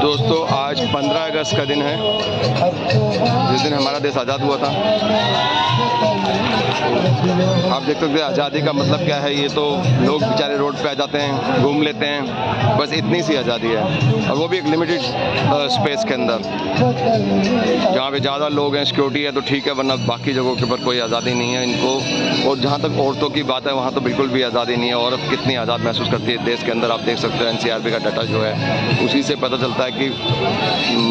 दोस्तों, आज 15 अगस्त का दिन है, जिस दिन हमारा देश आज़ाद हुआ था। आप देख सकते हैं आज़ादी का मतलब क्या है। ये तो लोग बेचारे रोड पे आ जाते हैं, घूम लेते हैं, बस इतनी सी आज़ादी है, और वो भी एक लिमिटेड स्पेस के अंदर। जहाँ पे ज़्यादा लोग हैं, सिक्योरिटी है तो ठीक है, वरना बाकी जगहों के ऊपर कोई आज़ादी नहीं है इनको। और जहाँ तक औरतों की बात है, वहाँ तो बिल्कुल भी आज़ादी नहीं है। औरत कितनी आज़ाद महसूस करती है देश के अंदर, आप देख सकते हो। NCRB का डाटा जो है, उसी से पता चलता है कि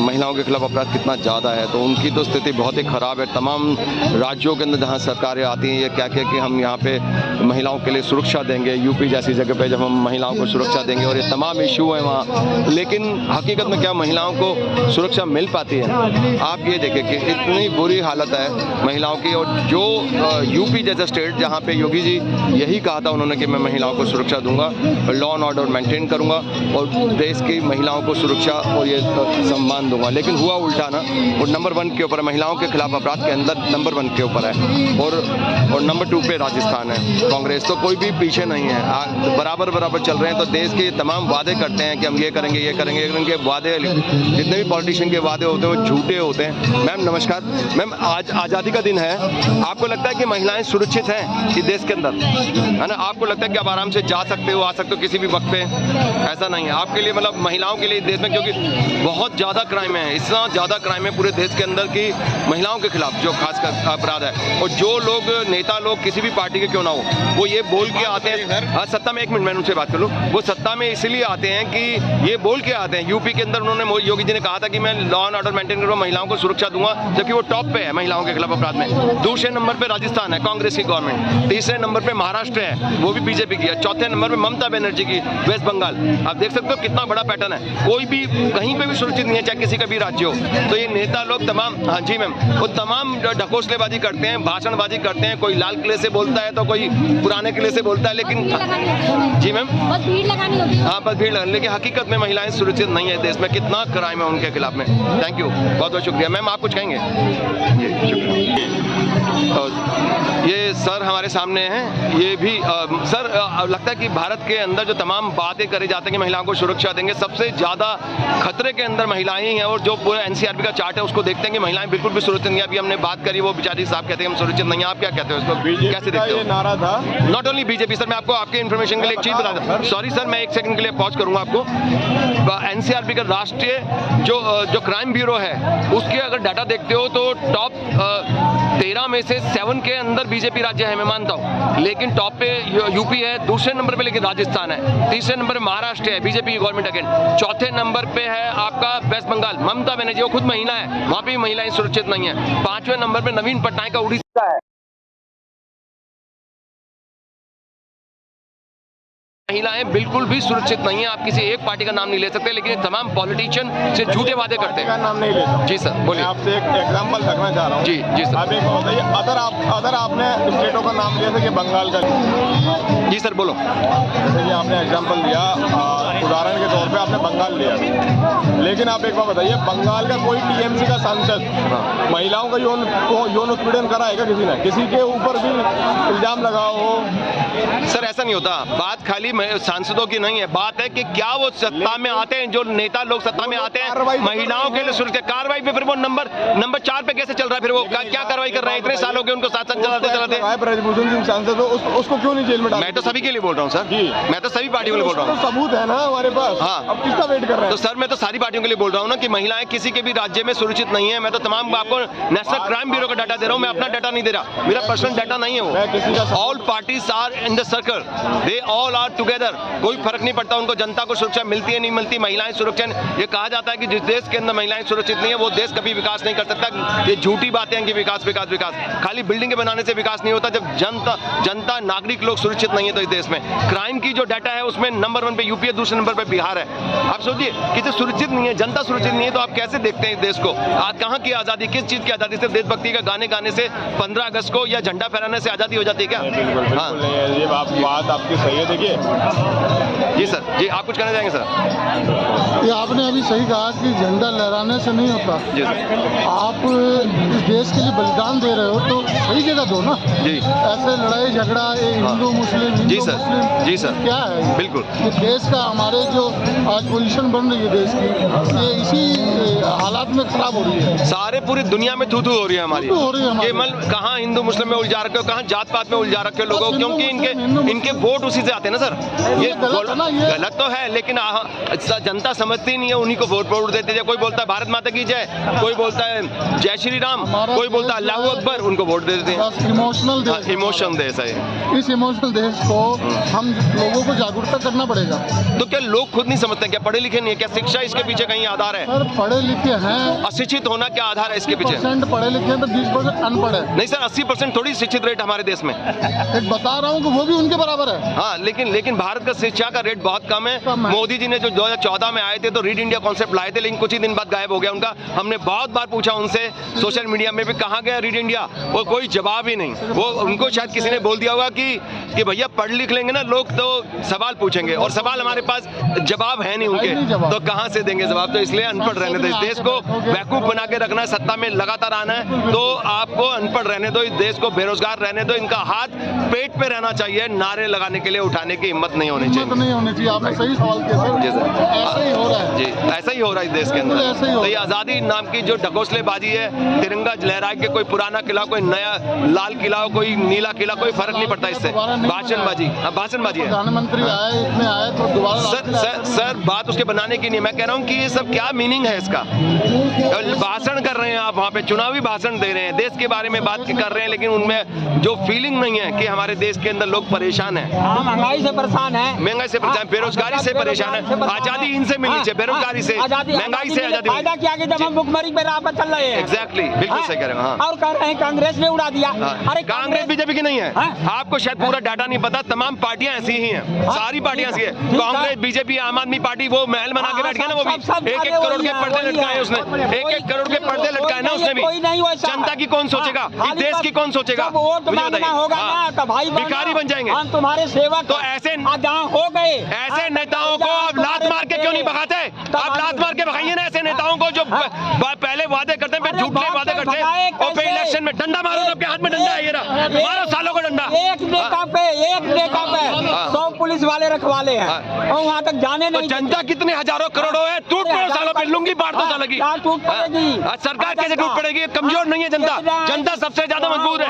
महिलाओं के खिलाफ अपराध कितना ज़्यादा है। तो उनकी तो स्थिति बहुत ही ख़राब है। तमाम राज्यों के अंदर जहाँ सरकारें आती हैं, ये क्या क्या कि हम यहाँ पे महिलाओं के लिए सुरक्षा देंगे, यूपी जैसी जगह पे जब हम महिलाओं को सुरक्षा देंगे, और ये तमाम इशू है वहाँ। लेकिन हकीकत में क्या महिलाओं को सुरक्षा मिल पाती है? आप ये देखें कि इतनी बुरी हालत है महिलाओं की। और जो यूपी जैसा स्टेट, जहाँ पे योगी जी यही कहा था उन्होंने कि मैं महिलाओं को सुरक्षा दूंगा, लॉ एंड ऑर्डर मेंटेन करूंगा और देश की महिलाओं को सुरक्षा और ये सम्मान दूंगा। लेकिन हुआ उल्टा ना, और नंबर 1 के ऊपर महिलाओं के खिलाफ अपराध के अंदर नंबर 1 के ऊपर है, और नंबर 2 पे राजस्थान है। कांग्रेस तो कोई भी पीछे नहीं है, बराबर चल रहे हैं। तो देश के तमाम वादे करते हैं कि हम ये करेंगे, ये करेंगे, लेकिन उनके वादे, जितने भी पॉलिटिशियन के वादे होते हैं वो झूठे होते हैं। मैम नमस्कार। मैम, आज आज़ादी का दिन है, आपको लगता है कि महिलाएं सुरक्षित हैं इस देश के अंदर, है ना? आपको लगता है कि आप आराम से जा सकते हो, आ सकते हो किसी भी वक्त पे? ऐसा नहीं है आपके लिए, मतलब महिलाओं के लिए देश में, क्योंकि बहुत ज़्यादा क्राइम है, इतना ज़्यादा क्राइम है पूरे देश के अंदर कि महिलाओं के खिलाफ जो खासकर अपराध है। और जो लोग, नेता लोग किसी भी पार्टी के क्यों ना हो, वो ये बोल के आते हैं, हाँ सत्ता में, एक मिनट मैं उनसे बात कर लूँ, वो सत्ता में इसलिए आते हैं कि ये बोल के आते हैं। यूपी के अंदर उन्होंने, योगी जी ने कहा था कि मैं लॉ एंड ऑर्डर मेंटेन करूँगा, महिलाओं को सुरक्षा दूंगा, जबकि वो टॉप पे है महिलाओं के खिलाफ अपराध में। दूसरे नंबर पे राजस्थान है, कांग्रेस की गवर्नमेंट। तीसरे नंबर पे महाराष्ट्र है, वो भी बीजेपी की है। चौथे नंबर पे ममता बनर्जी की, वेस्ट बंगाल। आप देख सकते हो कितना बड़ा पैटर्न है। कोई भी कहीं पे भी सुरक्षित नहीं है, चाहे किसी का भी राज्य हो। तो ये नेता लोग तमाम, हाँ जी मैम, वो तमाम ढकोसलेबाजी करते हैं, भाषणबाजी करते हैं। कोई लाल किले से बोलता है तो कोई पुराने किले से बोलता है, लेकिन जी मैम, बस भीड़ लगानी होती है। हाँ बस भीड़ लगानी, लेकिन हकीकत में महिलाएं सुरक्षित नहीं है देश में। कितना क्राइम है उनके खिलाफ में। थैंक यू, बहुत बहुत शुक्रिया। मैम आप कुछ कहेंगे? जी शुक्रिया। और ये सर हमारे सामने हैं, ये भी सर लगता है कि भारत के अंदर जो तमाम बातें करे जाते हैं कि महिलाओं को सुरक्षा देंगे, सबसे ज़्यादा खतरे के अंदर महिलाएं ही हैं। और जो पूरा NCRB का चार्ट है उसको देखते हैं कि महिलाएं बिल्कुल भी सुरक्षित नहीं है। अभी हमने बात करी, वो बेचारी साहब कहते हैं हम सुरक्षित नहीं है। आप क्या कहते हो इसको, कैसे देखते हो? नारा था नॉट ओनली बीजेपी सर, मैं आपको आपके इन्फॉर्मेशन के लिए एक चीज़ बता दूं। सॉरी सर, मैं एक सेकंड के लिए पॉज करूंगा आपको। NCRB का राष्ट्रीय जो क्राइम ब्यूरो है, उसके अगर डाटा देखते हो तो टॉप 13 में से 7 के अंदर बीजेपी राज्य है, मैं मानता हूँ। लेकिन टॉप पे यूपी है, दूसरे नंबर पे लेकिन राजस्थान है, तीसरे नंबर पे महाराष्ट्र है, बीजेपी की गवर्नमेंट अगेन, चौथे नंबर पे है आपका वेस्ट बंगाल, ममता बनर्जी, वो खुद महिला है, वहाँ पे भी महिलाएं सुरक्षित नहीं है। 5वें नंबर पे नवीन पटनायक का उड़ीसा है। महिलाएं बिल्कुल भी सुरक्षित नहीं है। आप किसी एक पार्टी का नाम नहीं ले सकते, लेकिन तमाम पॉलिटिशियन से झूठे वादे करते हैं। नाम नहीं लेता। जी सर बोलिए। आपसे एक एग्जांपल रखना चाह रहा हूँ। जी सर। आप एक बताइए, अदर आपने स्टेटों का नाम लिया था कि बंगाल का। जी सर बोलो। जैसे कि आपने एग्जांपल दिया, उदाहरण के तौर पे आपने बंगाल लिया, लेकिन आप एक बार बताइए, बंगाल का कोई TMC का सांसद महिलाओं का यौन उत्पीड़न करा है क्या किसी ने? किसी के ऊपर भी इल्जाम लगाओ हो? सर ऐसा नहीं होता। बात खाली सांसदों की नहीं है, बात है कि क्या वो सत्ता में आते हैं, जो नेता लोग सत्ता में आते हैं महिलाओं के लिए सुरक्षित कार्रवाई पे, फिर वो नंबर 4 पे कैसे चल रहा है? फिर वो क्या कार्रवाई कर रहे हैं? इतने साल हो गए उनको साथ चलाते। ब्रजभूषण सिंह सांसद, उसको क्यों नहीं जेल में डाला? मैं तो सभी के लिए बोल रहा हूँ सर जी, मैं तो सभी पार्टियों के लिए बोल रहा हूँ। सबूत है ना हमारे पास। हाँ, अब किसका वेट कर रहे हैं? तो सर मैं तो सारी पार्टियों के लिए बोल रहा हूँ ना कि महिलाएं किसी के भी राज्य में सुरक्षित नहीं है। मैं तो तमाम आपको नेशनल क्राइम ब्यूरो का डाटा दे रहा हूँ, मैं अपना डाटा नहीं दे रहा, मेरा पर्सनल डाटा नहीं है वो। All parties are in the circle, they all are together. कोई फर्क नहीं पड़ता उनको, जनता को सुरक्षा मिलती है नहीं मिलती, महिलाएं सुरक्षित। ये कहा जाता है कि जिस देश के अंदर महिलाएं सुरक्षित नहीं है वो देश कभी विकास नहीं कर सकता। ये झूठी बातें हैं कि विकास विकास विकास, खाली बिल्डिंग बनाने से विकास नहीं होता। जब जनता नागरिक लोग सुरक्षित नहीं है तो इस देश में क्राइम की जो डाटा है उसमें नंबर 1 पे यूपी है, दूसरे नंबर पे बिहार है। आप सोचिए कि जो सुरक्षित नहीं है, जनता सुरक्षित नहीं है, तो आप कैसे देखते हैं इस देश को? आज कहाँ की आज़ादी, किस चीज़ की आज़ादी? सिर्फ देशभक्ति का गाने गाने से 15 अगस्त को या झंडा फहराने से आज़ादी हो जाती है क्या? हाँ, ये आप बात बात आपकी सही है। देखिए जी सर, जी आप कुछ कहना चाहेंगे सर? ये आपने अभी सही कहा कि झंडा लहराने से नहीं होता। जी सर। आप इस देश के लिए बलिदान दे रहे हो तो सही जगह दो ना। जी ऐसे लड़ाई झगड़ा ये हिंदू मुस्लिम जी हिंदू सर, मुस्लिम जी सर, क्या है ये? बिल्कुल। ये देश का हमारे जो आज पोजीशन बन रही है देश की, ये इसी हालात में खराब हो रही है। सारे पूरी दुनिया में थू हो रही है हमारी। थू-थू हो रही है हमारी। ये मतलब कहाँ हिंदू मुस्लिम में उलझा रखे हो, कहाँ जात पात में उलझा रखे हो लोगों, बस हिंदू क्योंकि मुस्लिम, इनके वोट उसी से आते हैं ना सर। ये गलत है ना ये। गलत तो है, लेकिन जनता समझती नहीं है, उन्हीं को वोट देते हैं। कोई बोलता है भारत माता की जय, कोई बोलता है जय श्री राम, कोई बोलता है अल्लाहू अकबर, उनको वोट दे देते हैं। बस इमोशनल देश, इमोशन देश है। इस इमोशनल देश को हम लोगों को जागरूकता करना पड़ेगा। तो क्या लोग खुद नहीं समझते? क्या पढ़े लिखे नहीं है? क्या शिक्षा इसके पीछे कहीं आधार है? सर पढ़े लिखे हैं, अशिक्षित होना क्या आधार है इसके पीछे? 20% पढ़े लिखे हैं तो 20% अनपढ़ है। नहीं सर, 80% थोड़ी शिक्षित रेट हमारे देश में। एक बता रहा हूँ कि वो भी उनके बराबर है। हाँ, लेकिन भारत का शिक्षा का रेट बहुत कम है। कम है। मोदी जी ने जो 2014 में आए थे तो रीड इंडिया कॉन्सेप्ट लाए थे, लेकिन कुछ ही दिन बाद गायब हो गया उनका। हमने बहुत बार पूछा उनसे, सोशल मीडिया में भी, कहाँ गया रीड इंडिया, वो कोई जवाब ही नहीं। वो उनको शायद किसी ने बोल दिया होगा कि भैया पढ़ लिख लेंगे ना लोग तो सवाल पूछेंगे, और सवाल हमारे पास जवाब है नहीं उनके, तो कहाँ से देंगे जवाब? तो इसलिए अनपढ़ रहने दो। इस देश को बेवकूफ बना के रखना है, सत्ता में लगातार आना है, तो आपको अनपढ़ रहने दो, इस देश को बेरोजगार रहने दो। इनका हाथ पेट पे रहना चाहिए, नारे लगाने के लिए उठाने की हिम्मत नहीं होनी चाहिए। हिम्मत नहीं होनी चाहिए। आपने सही सवाल किया सर। जी सर। ऐसा ही हो रहा है। जी, ऐसा ही हो रहा है इस देश के बिल्कुल ऐसा ही अंदर। हो तो ये रहा है। आज़ादी नाम की जो ढकोसलेबाजी है, तिरंगा लहरा के कोई पुराना किला, कोई नया लाल किला, कोई नीला किला, कोई फर्क नहीं पड़ता इससे। भाषणबाजी है। प्रधानमंत्री आए, इसमें आए तो दोबारा सर बात उसके बनाने की नहीं, मैं कह रहा हूँ कि ये सब क्या मीनिंग है इसका? भाषण कर रहे हैं आप वहाँ पे, चुनावी भाषण दे रहे हैं, देश के बारे में बात कर रहे हैं, लेकिन उनमें जो फीलिंग नहीं है कि हमारे देश के अंदर लोग परेशान हैं। महंगाई से परेशान है, महंगाई से परेशान, बेरोजगारी से परेशान है। आजादी इनसे मिलनी चाहिए, बेरोजगारी से, महंगाई से आजादी। फायदा क्या कि जब हम भुखमरी पे राह पर चल रहे हैं। एग्जैक्टली, बिल्कुल सही कह रहे हो। और कह रहे हैं कांग्रेस ने उड़ा दिया। अरे कांग्रेस बीजेपी की नहीं है, आपको शायद पूरा डाटा नहीं पता। तमाम पार्टियां ऐसी ही हैं, सारी पार्टियां ऐसी है। कांग्रेस, बीजेपी, आम आदमी पार्टी, वो महल बना के बैठ गया ना, वो भी 1-1 करोड़ के पर्दे लटकाए उसने, 1-1 करोड़ के पर्दे लटकाए ना उसने भी। जनता की कौन सोचेगा? देश की कौन सोचेगा? होगा ना तो भाई भिखारी बन जाएंगे हम तुम्हारे सेवक। तो ऐसे जहाँ हो गए ऐसे नेताओं को आप लात मार के क्यों नहीं भगाते? आप लात मार के भगाइए ना ऐसे नेताओं को जो पहले वादे करते हैं, फिर झूठे वादे करते हैं, और फिर इलेक्शन में डंडा मारो। सबके हाथ में डंडा है, ये रहा, मारो सालों को डंडा। एक नेता पे 100 पुलिस वाले रखवाले हैं और वहाँ तक जाने नहीं। जनता कितने हजारों करोड़ों है, टूट पड़ो सालों पे, लुंगी बांट दो सालों की। टूट पड़ेगी, सरकार कैसे टूट पड़ेगी? कमजोर नहीं है जनता, जनता सबसे ज्यादा मजबूत है,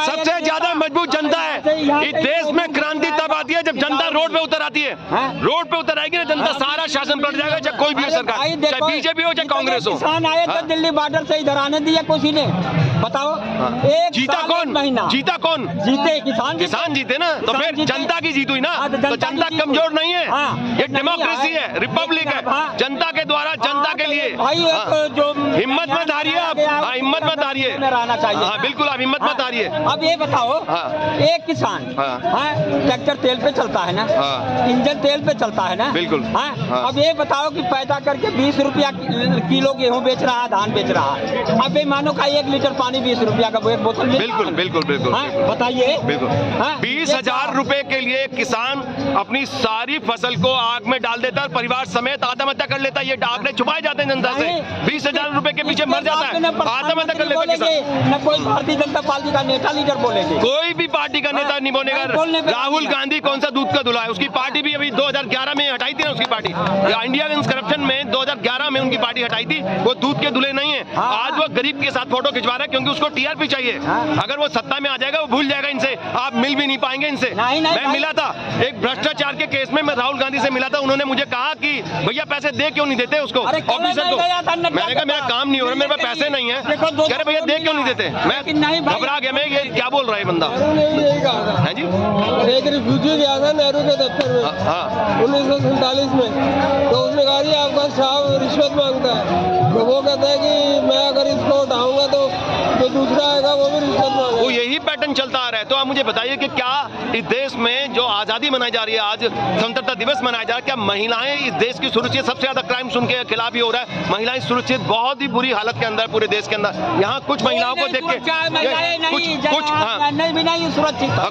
सबसे ज्यादा मजबूत जनता है। इस देश में क्रांति तब आती है जब जनता रोड पे उतर आती है। रोड पे उतर आएगी ना जनता, सारा शासन पलट जाएगा, चाहे कोई भी हो सरकार, चाहे बीजेपी हो चाहे कांग्रेस हो। किसान आए तो दिल्ली बॉर्डर से इधर आने दिया किसी ने? बताओ, एक जीता कौन? महीना जीता कौन? जीते किसान जीते ना, तो फिर जनता की जीत हुई ना। तो जनता कमजोर नहीं है, ये डेमोक्रेसी है, रिपब्लिक है, जनता के द्वारा, जनता के लिए। भाई जो हिम्मत मत हारिए आप, हिम्मत मत हारिए, रहना चाहिए। हाँ बिल्कुल, आप हिम्मत मत हारिए। अब ये बताओ, एक किसान ट्रैक्टर तेल पे चलता है ना, इंजन तेल पे चलता है ना, बिल्कुल। अब ये बताओ कि पैदा करके 20 रुपया किलो गेहूँ बेच रहा है, धान बेच रहा है। अब ये मानो का 1 लीटर पानी 20 रुपया का एक बोतल। बिल्कुल बिल्कुल बिल्कुल, बताइए। बिल्कुल 20,000 रुपए के लिए किसान अपनी सारी फसल को आग में डाल देता है, परिवार समेत आत्महत्या कर लेता है। ये आंकड़े छुपाए जाते हैं जनता से, 20,000 रुपए के पीछे मर जाता है, आत्महत्या कर लेता है किसान। न कोई भारतीय जनता पार्टी का नेता लीडर बोलेंगे, कोई भी पार्टी का नेता नहीं बोलेगा। राहुल गांधी कौन सा दूध का धुला है? उसकी पार्टी भी अभी 2011 में हटाई थी ना, उसकी पार्टी इंडिया अगेंस्ट करप्शन में 2011 में उनकी पार्टी हटाई थी। वो दूध के धुले नहीं है। आज वो गरीब के साथ फोटो खिंचवा रहा है क्योंकि उसको टीआरपी चाहिए। अगर वो सत्ता में आ जाएगा वो भूल जाएगा इनसे, आप मिल भी नहीं पाएंगे इनसे। मैं मिला था एक भ्रष्टाचार के केस में, मैं राहुल गांधी से मिला था, उन्होंने मुझे कहा कि भैया पैसे दे क्यों नहीं देते उसको, ऑफिसर को। मैंने कहा मेरा काम नहीं हो रहा, मेरे पास पैसे नहीं है। कह रहे भैया दे क्यों नहीं देते? मैं घबरा गया, मैं ये क्या बोल रहा है बंदा। है जी, एक रिफ्यूजी गया था नेहरू के दफ्तर में 1947 में, तो उसने कहा कि आपका साहब रिश्वत मांगता है, तो वो कहता है कि मैं अगर इसको उठाऊंगा तो दूसरा आएगा वो भी रिश्वत मांगेगा। वो यही पैटर्न चलता आ रहा है। तो आप मुझे बताइए कि क्या इस देश में जो आज़ादी मनाई जा रही है, आज स्वतंत्रता दिवस मनाया जा रहा है, क्या महिलाएं इस देश की सुरक्षित, सबसे ज़्यादा क्राइम उनके खिलाफ ही हो रहा है, महिलाएं सुरक्षित बहुत ही बुरी हालत के अंदर पूरे देश के अंदर। यहाँ कुछ महिलाओं को देख के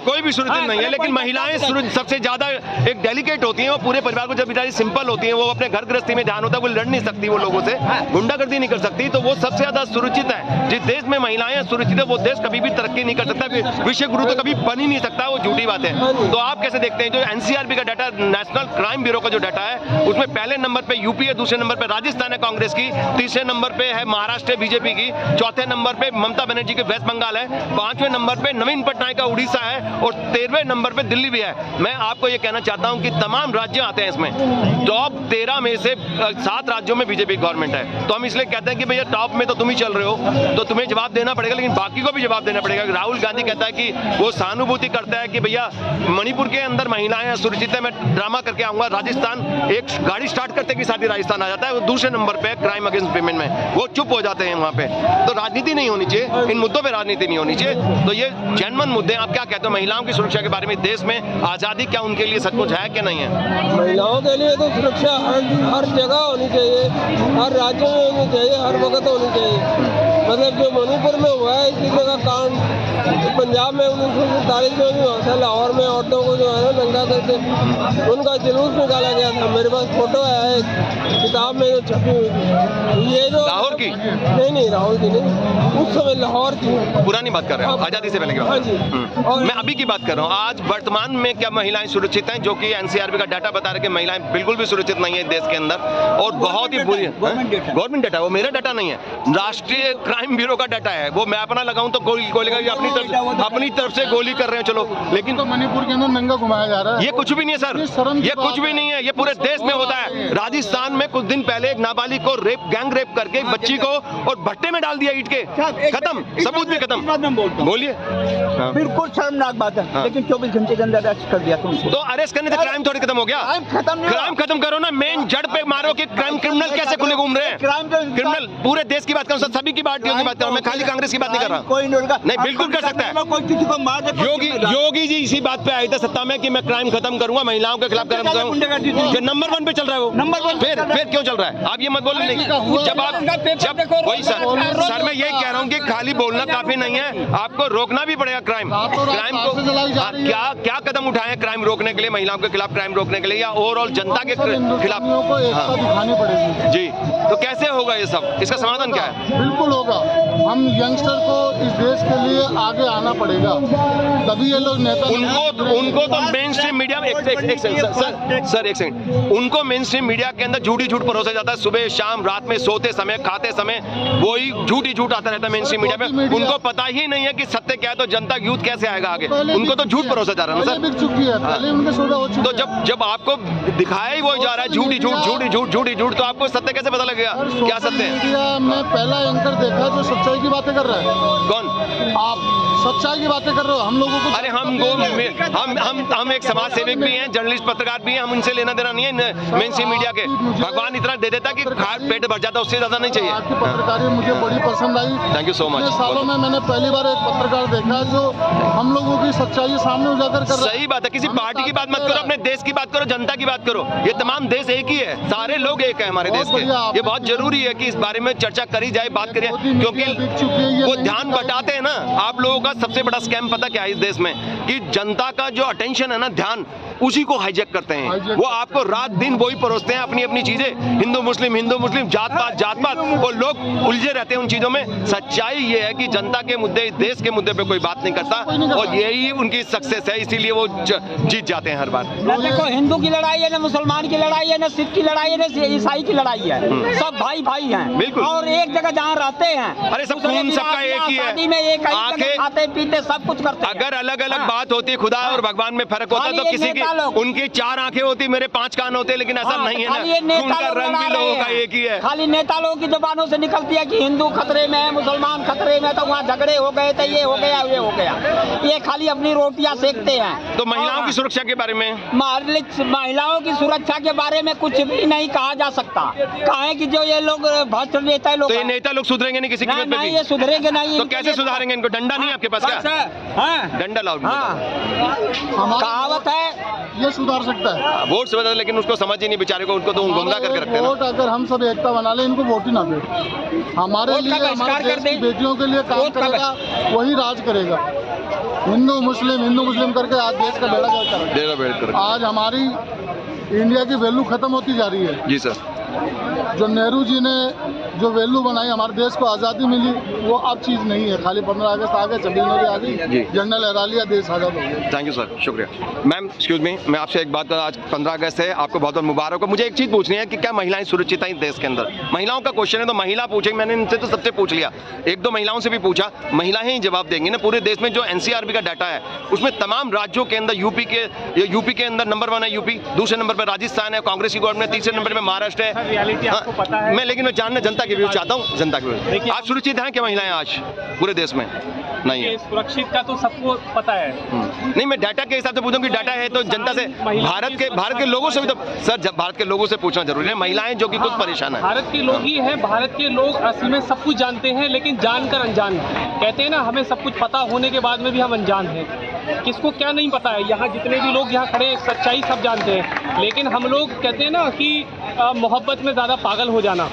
कोई भी सुरक्षित नहीं है, लेकिन महिलाएं सबसे ज्यादा एक डेलिकेट होती हैं। वो पूरे परिवार को जब बेचारी सिंपल होती हैं, वो अपने घर गृहस्थी में ध्यान होता है, वो लड़ नहीं सकती, वो लोगों से गुंडागर्दी नहीं कर सकती, तो वो सबसे ज्यादा सुरक्षित है। जिस देश में महिलाएं सुरक्षित है वो देश कभी भी तरक्की नहीं कर सकता, विश्व गुरु तो कभी बन ही नहीं सकता, वो झूठी बात है। तो आप कैसे देखते हैं जो एनसीआरबी का डाटा, नेशनल क्राइम ब्यूरो का जो डाटा है, उसमें पहले नंबर पे यूपी है, दूसरे नंबर पे राजस्थान है कांग्रेस की, तीसरे नंबर पे है महाराष्ट्र बीजेपी की, चौथे नंबर पे ममता बनर्जी की वेस्ट बंगाल है, पांचवें नंबर पे नवीन पटनायक का उड़ीसा है और 13वें नंबर पे दिल्ली भी है। मैं आपको ये कहना चाहता हूं कि तमाम राज्य आते हैं इसमें, टॉप 13 में से 7 राज्यों में बीजेपी गवर्नमेंट है। तो हम इसलिए कहते हैं कि भैया टॉप में तो तुम ही चल रहे हो, तो तुम्हें जवाब देना पड़ेगा, लेकिन बाकी को भी जवाब देना पड़ेगा। राहुल गांधी कहता है कि वो सहानुभूति करता है कि भैया मणिपुर के अंदर महिलाएं सुरक्षित है, मैं ड्रामा करके आऊंगा। राजस्थान एक गाड़ी स्टार्ट करते कि साथ ही राजस्थान आ जाता है, वो दूसरे नंबर पे क्राइम अगेंस्ट विमेन में, वो चुप हो जाते हैं वहां पे। तो राजनीति नहीं होनी चाहिए, इन मुद्दों पे राजनीति नहीं होनी चाहिए। तो ये जेन्युइन मुद्दे, आप क्या कहते हो महिलाओं की सुरक्षा के बारे में? देश में आजादी क्या उनके लिए सचमुच है कि नहीं है? महिलाओं के लिए तो सुरक्षा हर जगह होनी चाहिए, हर राज्य में होनी चाहिए, हर वक्त होनी चाहिए। मतलब जो मणिपुर में हुआ है इसी जगह कांड, पंजाब में 1947 में भी हुआ था, लाहौर में औरतों को जो है ना नंगा करके उनका जुलूस निकाला गया था। मेरे पास फोटो है एक किताब में जो छपी हुई थी। ये जो लाहौर की नहीं राहुल की नहीं, उस समय लाहौर की, पुरानी बात कर रहे हो, आजादी से पहले की बात। हाँ जी। और मैं अभी की बात कर रहा हूँ, आज वर्तमान में क्या महिलाएं सुरक्षित हैं? जो कि एनसीआरबी का डाटा बता रहा है कि महिलाएं बिल्कुल भी सुरक्षित नहीं है देश के अंदर, और बहुत ही बुरी। गवर्नमेंट डाटा, वो मेरा डाटा नहीं है, राष्ट्रीय क्राइम ब्यूरो का डाटा है। वो मैं अपना लगाऊं तो गोली अपनी तरफ से गोली कर रहे हैं, चलो, लेकिन तो मणिपुर के अंदर नंगा घुमाया जा रहा है। ये कुछ भी नहीं है सर, ये कुछ भी नहीं है, ये पूरे देश में होता है। राजस्थान में कुछ दिन पहले एक नाबालिग को गैंग रेप करके एक बच्ची को और भट्टे में डाल दिया ईंट के, खत्म, सबूत भी खत्म। बोलिए, बिल्कुल शर्मनाक बात है, लेकिन 24 घंटे के अंदर अरेस्ट कर दिया तुमको। तो अरेस्ट करने से क्राइम थोड़ी खत्म हो गया? क्राइम खत्म करो ना, मेन जड़ पे मारो कि क्रिमिनल कैसे खुले घूम रहे हैं। क्रिमिनल पूरे देश की बात करूं, सभी की पार्टियों की बात कर रहा हूं, मैं खाली कांग्रेस की बात नहीं कर रहा। कोई नहीं, बिल्कुल कर सकता है। कोई किसी को मार दे, योगी जी इसी बात पे आए थे सत्ता में कि मैं क्राइम खत्म करूंगा, महिलाओं के खिलाफ क्राइम करूंगा। नंबर 1 पे चल रहा है वो, नंबर 1 फिर क्यों चल रहा है? आप ये मत बोलो। नहीं, जब वही सर मैं यही कह रहा हूँ कि खाली बोलना काफी नहीं है, आपको रोकना भी पड़ेगा क्राइम को। क्या कदम उठाए क्राइम रोकने के लिए, महिलाओं के खिलाफ क्राइम रोकने के लिए, या ओवरऑल जनता के खिलाफ? दिखानी पड़ेगी जी, तो कैसे होगा ये सब? इसका समाधान क्या है? बिल्कुल होगा। हम यंगस्टर को इस देश के लिए आगे आना पड़ेगा, तभी ये लोग नेता। उनको तो मेन स्ट्रीम मीडिया में एक सेकंड, उनको मेन स्ट्रीम मीडिया के अंदर झूठी झूठ परोसा जाता है, सुबह शाम रात में, सोते समय खाते समय वही झूठी झूठ आता रहता है मेन स्ट्रीम मीडिया में। उनको पता ही नहीं है कि सत्य क्या है, तो जनता यूथ कैसे आएगा आगे? उनको तो झूठ परोसा जा रहा है ना सर। बिक चुकी है, पहले उनके सौदा हो चुका है। तो जब आपको दिखाया ही वो जा रहा है झूठी झूठ, तो आपको सत्य कैसे पता लगेगा क्या सत्य है? मीडिया में पहला एंकर देखा जो सच्चाई की बातें कर रहा है। कौन? आप सच्चाई की बातें कर रहे हो, हम लोगों को। अरे हम एक समाज सेवक भी हैं, जर्नलिस्ट पत्रकार भी हैं, हम इनसे लेना देना नहीं है मेन स्ट्रीम मीडिया के। भगवान इतना दे देता कि पेट भर जाता, उससे ज्यादा नहीं चाहिए। आपकी पत्रकारिता मुझे बड़ी पसंद आई। Thank you so much. सालों में मैंने पहली बार एक पत्रकार देखा जो हम लोगों की सच्चाई सामने उजागर कर रहा है। सही बात है, किसी पार्टी की बात मत करो, अपने देश की बात करो, जनता की बात करो। ये तमाम देश एक ही है, सारे लोग एक है हमारे देश के। ये बहुत जरूरी है कि इस बारे में चर्चा करी जाए, बात करिए, क्योंकि वो ध्यान बटाते हैं ना। आप लोगों का सबसे बड़ा स्कैम पता क्या है इस देश में? कि जनता का जो अटेंशन है ना, ध्यान, उसी को हाईजैक करते हैं। वो आपको रात दिन वही परोसते हैं, अपनी अपनी चीजें, हिंदू मुस्लिम, जात पात, और लोग उलझे रहते हैं उन चीजों में। सच्चाई ये है कि जनता के मुद्दे, देश के मुद्दे पे कोई बात नहीं करता, और यही उनकी सक्सेस है, इसीलिए वो जीत जाते हैं हर बार। देखो, हिंदू की लड़ाई है ना, मुसलमान की लड़ाई है ना, सिख की लड़ाई है ना, ईसाई की लड़ाई है, सब भाई भाई हैं। बिल्कुल। और एक जगह जहाँ रहते हैं, अरे सब खून सबका एक ही है, खाते पीते सब कुछ करते हैं। अगर अलग अलग बात होती, खुदा और भगवान में फर्क होता, तो किसी की नेता लोग। उनकी 4 आंखें होती, मेरे 5 कान होते, लेकिन ऐसा हाँ, नहीं है खाली ये ना, नेता उनका लोग रंग भी लड़ा लोगों रहे का हैं। एक ही है। खाली नेता लोगों की जुबानों से निकलती है कि हिंदू खतरे में है, मुसलमान खतरे में, तो वहाँ झगड़े हो गए थे, ये हो गया, ये हो गया। ये खाली अपनी रोटियां सेकते हैं। तो महिलाओं की सुरक्षा के बारे में, महिलाओं की सुरक्षा के बारे में कुछ भी नहीं कहा जा सकता। कहें कि जो ये लोग भ्रष्ट नेता लोग, तो ये नेता लोग सुधरेंगे नहीं किसी कीमत पे नहीं, भी? ये सुधरेंगे नहीं। तो कैसे सुधारेंगे इनको? डंडा नहीं है आपके पास क्या? हाँ, डंडा लाओ। हाँ, कहावत है ये सुधार सकता है। वोट से बदल, लेकिन उसको समझ ही नहीं बेचारे को, उनको तो गुमराह करके रखते हैं ना। वोट अगर हम सब एकता बना ले, इनको वोट ही ना दे। हमारे वोट का लिए, बहिष्कार हमारे कर देश की दे। बेटियों के लिए काम वोट का करेगा, वही राज करेगा। हिंदू मुस्लिम करके आज देश का बेड़ा गर्क कर रहा है। डेरा बेड़ कर। आज हमारी इंडिया की वैल्यू खत्म होती जा रही है। जी सर। जो नेहरू जी ने जो वैल्यू बनाई, हमारे देश को आज़ादी मिली, वो अब चीज़ नहीं है। खाली 15 अगस्त आ गए, 26 जनवरी आ जी। गई, झंडा लहरा लिया, देश आज़ाद हो गया। थैंक यू सर, शुक्रिया। मैम एक्सक्यूज मी, मैं आपसे एक बात करूं, आज 15 अगस्त है, आपको बहुत बहुत मुबारक हो। मुझे एक चीज़ पूछनी है कि क्या महिलाएं सुरक्षित हैं देश के अंदर? महिलाओं का क्वेश्चन है तो महिला पूछेंगे, मैंने इनसे तो सबसे पूछ लिया, 1-2 महिलाओं से भी पूछा, महिलाएं ही जवाब देंगी ना। पूरे देश में जो एनसीआरबी का डाटा है, उसमें तमाम राज्यों के अंदर यूपी के अंदर नंबर 1 है यूपी, दूसरे नंबर पर राजस्थान है, कांग्रेस की गवर्नमेंट, तीसरे नंबर पर महाराष्ट्र है। रियलिटी आपको पता है। मैं लेकिन मैं जानना जनता के व्यू चाहता हूँ, जनता के व्यू। देखिए, आप सुरक्षित हैं क्या महिलाएं आज पूरे देश में? नहीं है। ये सुरक्षित का तो सबको पता है। नहीं, मैं डाटा के हिसाब से पूछूं कि डाटा है तो जनता से, भारत के लोगों से भी तो सर, भारत के लोगों से पूछना जरूरी है। महिलाएं जो कि खुद परेशान है। भारत के लोग ही हैं। भारत के लोग असल में सब कुछ जानते हैं, लेकिन जानकर अनजान कहते हैं ना, हमें सब कुछ पता होने के बाद में भी हम अनजान हैं। किसको क्या नहीं पता है? यहाँ जितने भी लोग यहाँ खड़े हैं, सच्चाई सब जानते हैं, लेकिन हम लोग कहते हैं ना कि मोहब्बत में ज़्यादा पागल हो जाना।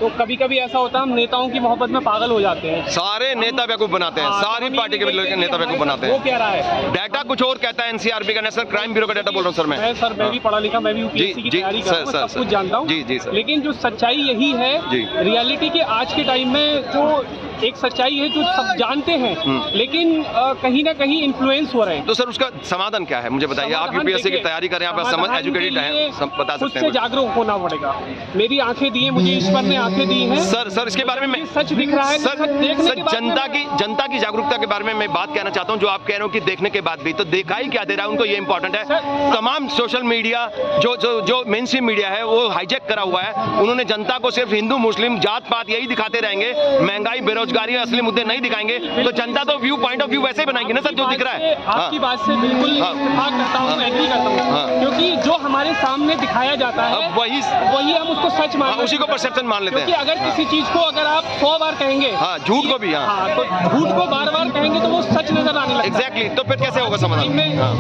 तो कभी कभी ऐसा होता है, हम नेताओं की मोहब्बत में पागल हो जाते हैं। सारे नेता बेवकूफ बनाते हैं, सारी पार्टी के नेता बेवकूफ बनाते वो हैं। कह रहा है, डाटा कुछ और कहता है, एनसीआरबी का, नेशनल क्राइम ब्यूरो का डाटा बोल रहा हूँ सर मैं। सर मैं भी पढ़ा लिखा, मैं भी यूपीएससी की जी, तैयारी सर, कर रहा हूँ, सर, सब कुछ सर। जानता हूँ। जी, सर। लेकिन जो सच्चाई यही है, जी। रियलिटी के आज के टाइम में जो एक सच्चाई है जो सब जानते हैं, लेकिन कहीं ना कहीं इन्फ्लुएंस हो रहे हैं। तो सर उसका समाधान क्या है मुझे बताइए? आप यूपीएससी की तैयारी करें, आप समझ एजुकेटेड हैं, सब बता खुद सकते से हैं। जागरूक होना पड़ेगा। मेरी आंखें दी हैं मुझे, ईश्वर ने आंखें दी हैं। सर इसके बारे में मैं, सच दिख रहा है, सर सच देखने के बाद जनता की जागरूकता के बारे में मैं बात कहना चाहता हूं। जो आप कह रहे हो कि देखने के बाद भी, तो देखा ही क्या दे रहा है उनको, ये इंपॉर्टेंट है। तमाम सोशल मीडिया जो मेन स्ट्रीम मीडिया है वो हाईजैक करा हुआ है। उन्होंने जनता को सिर्फ हिंदू मुस्लिम जात पात यही दिखाते रहेंगे, महंगाई बेरोजगारी असली मुद्दे नहीं दिखाएंगे, तो जनता तो पॉइंट ऑफ व्यू वैसे ही बनाएंगे ना सर, जो दिख रहा है। आपकी बात से बिल्कुल इत्तेफाक करता हूं, एग्री करता हूं, क्योंकि जो हमारे सामने दिखाया जाता है अब वही हम उसको सच मान, उसी को परसेप्शन मान लेते हैं। क्योंकि अगर किसी चीज को अगर आप 100 बार कहेंगे, झूठ को भी, तो झूठ को बार-बार कहेंगे तो वो सच नजर आने लगता है। एग्जैक्टली, तो फिर कैसे होगा समाधान?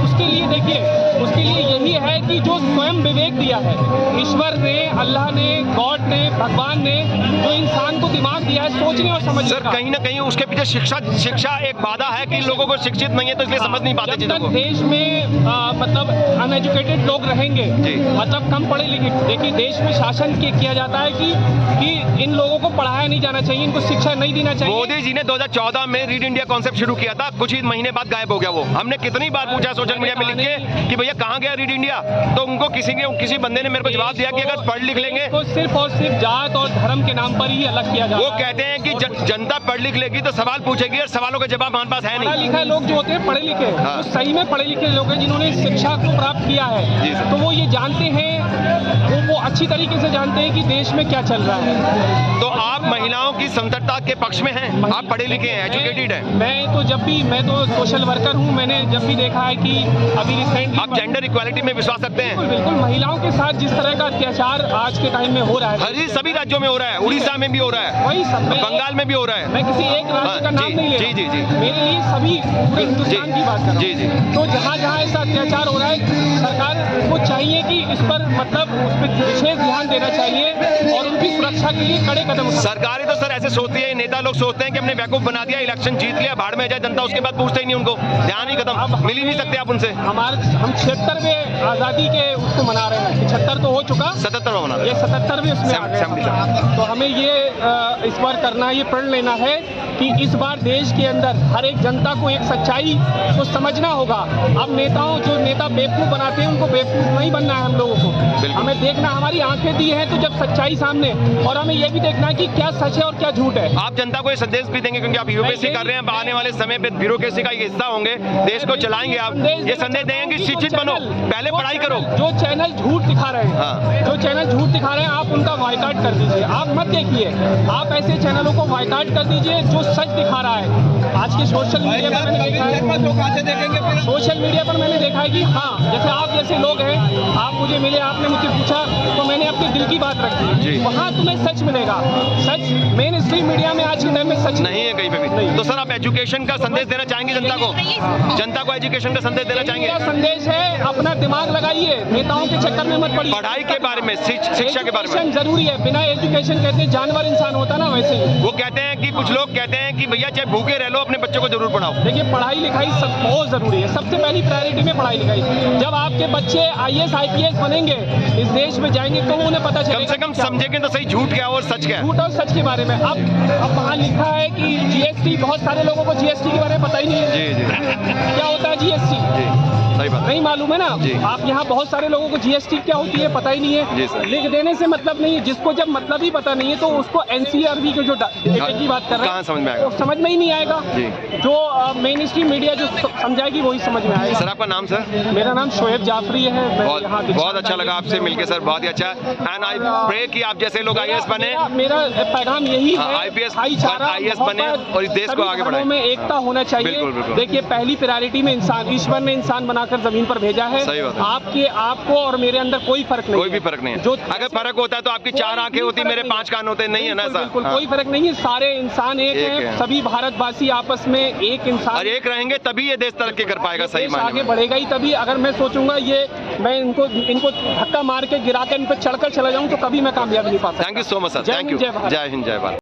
उसके लिए देखिए, उसके लिए यही है कि जो स्वयं विवेक दिया है ईश्वर ने, अल्लाह ने, गॉड ने, भगवान ने, जो इंसान को दिमाग दिया है सोचने और समझने सर, कहीं ना कहीं उसके पीछे शिक्षा एक बाधा है कि लोगों को शिक्षित नहीं है, तो इसलिए समझ नहीं पाते चीजों को। देश में मतलब अनएजुकेटेड लोग रहेंगे, मतलब कम पढ़े लिखे। देखिए देश में शासन किया जाता है कि इन लोगों को पढ़ाया नहीं जाना चाहिए, इनको शिक्षा नहीं देना चाहिए। मोदी जी ने 2014 में रीड इंडिया कॉन्सेप्ट शुरू किया था, कुछ ही महीने बाद गायब हो गया वो। हमने कितनी बार पूछा सोशल मीडिया में लिख के कि भैया कहाँ गया रीड इंडिया, तो उनको किसी बंदे ने मेरे को जवाब दिया कि अगर पढ़ लिख लेंगे तो सिर्फ और सिर्फ जात और धर्म के नाम पर ही अलग किया जाता है। वो कहते हैं कि जनता पढ़ लिख लेगी तो सवाल पूछेगी, और सवालों का जवाब हमारे पास है पढ़ा नहीं। लिखा लोग जो होते हैं, पढ़े लिखे, वो सही में पढ़े लिखे लोग हैं जिन्होंने शिक्षा को प्राप्त किया है, तो वो ये जानते हैं, वो अच्छी तरीके से जानते हैं कि देश में क्या चल रहा है। तो आप महिलाओं की स्वतंत्रता के पक्ष में हैं, आप पढ़े लिखे हैं, एजुकेटेड हैं। मैं तो सोशल वर्कर हूँ, मैंने जब भी देखा है कि अभी रिसेंटली आप जेंडर इक्वालिटी में विश्वास रखते हैं? बिल्कुल, महिलाओं के साथ जिस तरह का अत्याचार आज के टाइम में हो रहा है, सभी राज्यों में हो रहा है, उड़ीसा में भी हो रहा है, वही सब, बंगाल में भी हो रहा है। मैं किसी एक राज्य का नाम नहीं ले रहा, जी, मेरे लिए सभी पूरे हिंदुस्तान की बात कर रहा हूं। जी। तो जहाँ जहाँ ऐसा अत्याचार हो रहा है, सरकार को चाहिए कि इस पर मतलब उस पर विशेष ध्यान देना चाहिए और उनकी सुरक्षा के लिए कड़े कदम उठाने। सरकारें तो सर ऐसे सोचती है, नेता लोग सोचते हैं कि हमने बेवकूफ बना दिया, इलेक्शन जीत लिया, भाड़ में जाए जनता, उसके बाद पूछते ही नहीं उनको, ध्यान ही खत्म, मिल ही नहीं सकते आप उनसे। हम 76वें आज़ादी के उसको मना रहे हैं, 76 तो हो चुका, 77वां मना रहे ये 77वें उसमें आ गया। 77। तो हमें ये इस बार करना है, ये प्रण लेना है कि इस बार देश के अंदर हर एक जनता को एक सच्चाई को समझना होगा। अब जो नेता बेवकूफ़ बनाते हैं, उनको बेवकूफ़ नहीं बनना है हम लोगों को, हमें देखना, हमारी आंखें दी हैं, तो जब सच्चाई सामने और हमें ये भी देखना है कि क्या सच है और क्या झूठ है। आप जनता को ये संदेश भी देंगे, क्योंकि आप यूपीएससी कर रहे हैं, आने वाले समय पे ब्यूरोक्रेसी का एक हिस्सा होंगे, देश को चलाएंगे आप, ये संदेश देंगे कि शिक्षित बनो, पहले पढ़ाई करो। जो चैनल झूठ दिखा रहे हैं, हाँ। जो चैनल झूठ दिखा रहे हैं, आप उनका बायकॉट कर दीजिए। आप मत देखिए, आप ऐसे चैनलों को बायकॉट कर दीजिए जो सच दिखा रहा है। आज के सोशल मीडिया पर मैंने देखा है, सोशल मीडिया पर मैंने देखा है कि हाँ, जैसे आप जैसे लोग हैं, आप मुझे मिले, आपने मुझे पूछा तो मैंने अपने दिल की बात रखी, वहाँ तुम्हें सच मिलेगा। सच मेन स्ट्रीम मीडिया में आज के टाइम में सच नहीं है कहीं पे भी। तो सर, आप एजुकेशन का संदेश देना चाहेंगे जनता को? जनता को एजुकेशन का संदेश देना चाहेंगे? मेरा संदेश है, अपना दिमाग लगाइए, नेताओं के चक्कर में मत पड़िए। पढ़ाई के बारे में, शिक्षा के बारे में एजुकेशन जरूरी है। बिना एजुकेशन कहते हैं जानवर इंसान होता ना, वैसे ही वो कहते हैं कि कुछ लोग कहते हैं कि भैया चाहे भूखे रह लो, अपने बच्चों को जरूर पढ़ाओ। देखिए, पढ़ाई लिखाई सब बहुत जरूरी है। सबसे पहली प्रायोरिटी में पढ़ाई लिखाई। जब आपके बच्चे IAS IPS बनेंगे, इस देश में जाएंगे, तो उन्हें पता चलेगा। कम से कम समझेंगे तो सही, झूठ क्या है और सच क्या है। झूठ और सच के बारे में। अब वहाँ लिखा है कि GST, बहुत सारे लोगों को GST के बारे में पता ही नहीं है। जी। क्या होता है GST? सही बात। नहीं मालूम है ना। जी। आप यहाँ बहुत सारे लोगों को GST क्या होती है पता ही नहीं है। जी सर। लिख देने से मतलब नहीं है। जिसको जब मतलब ही पता नहीं है तो उसको NCRB के जो डेटा की बात कर रहे हैं, कहाँ समझ में आएगा? तो समझ में ही नहीं आएगा। जी। जो मेन स्ट्रीम मीडिया जो समझाएगी वही समझ में आएगा। सर, आपका नाम सर? मेरा नाम शोएब जाफरी है। मैं यहाँ बहुत अच्छा लगा आपसे मिलके सर, बहुत ही अच्छा। एंड आई प्रे कि आप जैसे लोग IAS बने, मेरा पैगाम यही है, IPS भाईचारा, IAS बने और इस देश को आगे बढ़ाएं। में एकता होना चाहिए। बिल्कुल, बिल्कुल। देखिए, पहली प्रायोरिटी में इंसान, ईश्वर ने इंसान बनाकर जमीन पर भेजा है। सही बात है। आपको और मेरे अंदर कोई फर्क नहीं, कोई भी फर्क नहीं है। जो अगर फर्क होता है तो आपकी 4 आंखें होती, मेरे 5 कान होते, नहीं है ना ऐसा? बिल्कुल कोई फर्क नहीं है। सारे इंसान एक हैं। सभी भारतवासी आपस में एक इंसान और एक रहेंगे तभी ये देश तरक्की कर पाएगा। सही मायने आगे में बढ़ेगा ही तभी। अगर मैं सोचूंगा मैं इनको धक्का मार के गिरा के इन पर चढ़कर चला जाऊं तो कभी मैं कामयाबी नहीं पा सकता। Thank you so much sir. जय थैंक हिंद, यू। जय भारत। जय हिंद, जय भारत।